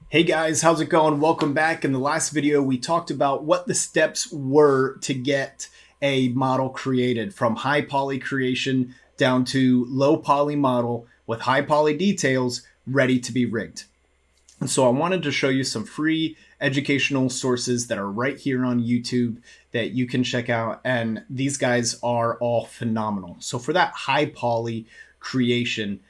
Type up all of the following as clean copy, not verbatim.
Hey guys, how's it going? Welcome back. In the last video, we talked about what the steps were to get a model created, from high poly creation down to low poly model with high poly details ready to be rigged. And so I wanted to show you some free educational sources that are right here on YouTube that you can check out. And these guys are all phenomenal. So for that high poly creation,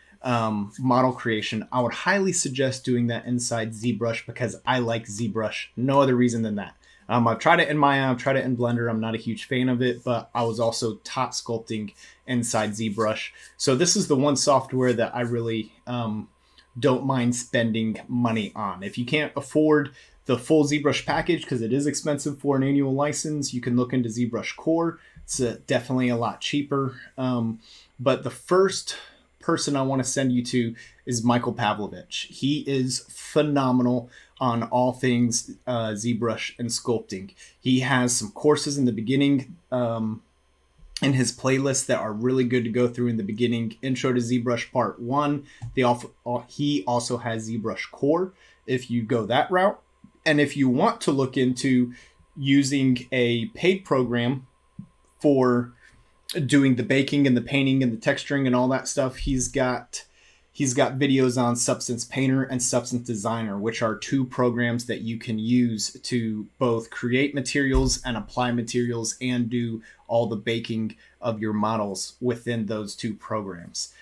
model creation, I would highly suggest doing that inside ZBrush because I like ZBrush. No other reason than that. I've tried it in Maya, I've tried it in Blender. I'm not a huge fan of it, but I was also taught sculpting inside ZBrush. So this is the one software that I really don't mind spending money on. If you can't afford the full ZBrush package, because it is expensive for an annual license, you can look into ZBrush Core. It's definitely a lot cheaper. But the first person I want to send you to is Michael Pavlovich. He is phenomenal on all things ZBrush and sculpting. He has some courses in the beginning in his playlist that are really good to go through in the beginning. Intro to ZBrush Part 1. He also has ZBrush Core if you go that route. And if you want to look into using a paid program for doing the baking and the painting and the texturing and all that stuff, he's got videos on Substance Painter and Substance Designer, which are two programs that you can use to both create materials and apply materials and do all the baking of your models within those two programs.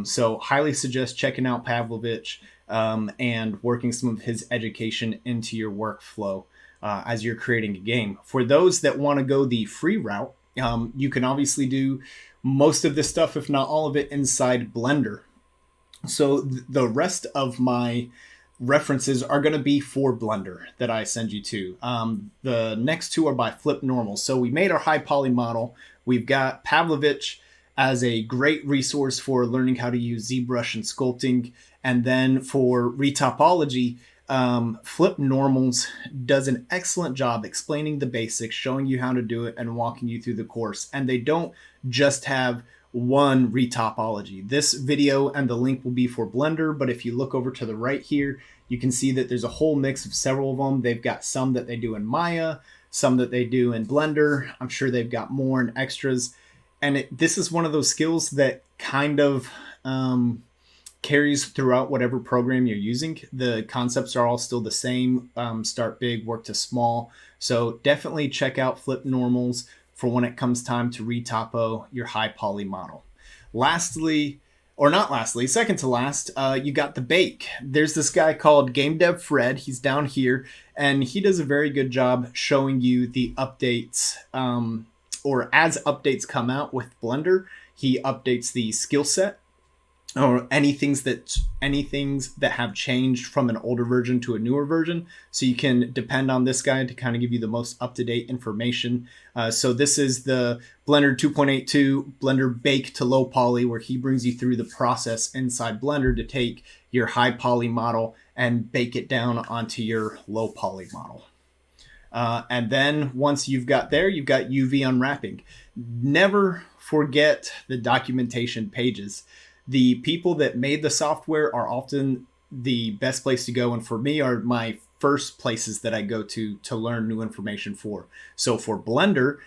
So highly suggest checking out Pavlovich and working some of his education into your workflow as you're creating a game. For those that want to go the free route, you can obviously do most of this stuff, if not all of it, inside Blender. So the rest of my references are going to be for Blender that I send you to. The next two are by Flip Normal. So we made our high poly model. We've got Pavlovich as a great resource for learning how to use ZBrush and sculpting. And then for retopology, Flip Normals does an excellent job explaining the basics, showing you how to do it, and walking you through the course. And they don't just have one retopology. This video and the link will be for Blender, but if you look over to the right here, you can see that there's a whole mix of several of them. They've got some that they do in Maya, some that they do in Blender. I'm sure they've got more and extras. And this is one of those skills that kind of carries throughout whatever program you're using. The concepts are all still the same. Start big, work to small. So definitely check out Flip Normals for when it comes time to retopo your high poly model. Lastly, or not lastly, second to last, you got the bake. There's this guy called Game Dev Fred. He's down here, and he does a very good job showing you the updates, or as updates come out with Blender, he updates the skill set, or any things that have changed from an older version to a newer version. So you can depend on this guy to kind of give you the most up-to-date information. So this is the Blender 2.82 Blender Bake to Low Poly, where he brings you through the process inside Blender to take your high poly model and bake it down onto your low poly model. And then once you've got there, you've got UV unwrapping. Never forget the documentation pages. The people that made the software are often the best place to go, and for me are my first places that I go to learn new information for. So for Blender,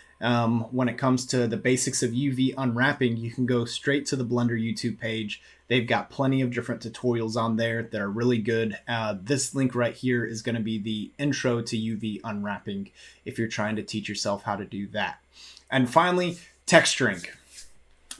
when it comes to the basics of UV unwrapping, you can go straight to the Blender YouTube page. They've got plenty of different tutorials on there that are really good. This link right here is going to be the intro to UV unwrapping if you're trying to teach yourself how to do that. And finally, texturing.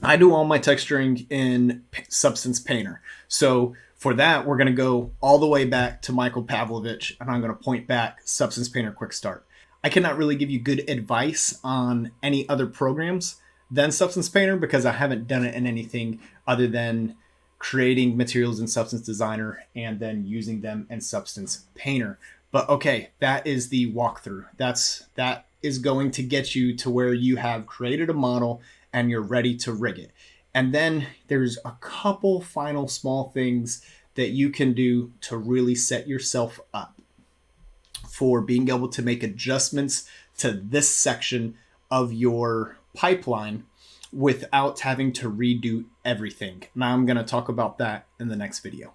I do all my texturing in Substance Painter. So for that, we're going to go all the way back to Michael Pavlovich, and I'm going to point back Substance Painter Quick Start. I cannot really give you good advice on any other programs than Substance Painter because I haven't done it in anything other than creating materials in Substance Designer and then using them in Substance Painter. But okay, that is the walkthrough. That is going to get you to where you have created a model and you're ready to rig it. And then there's a couple final small things that you can do to really set yourself up for being able to make adjustments to this section of your pipeline without having to redo everything. Now I'm going to talk about that in the next video.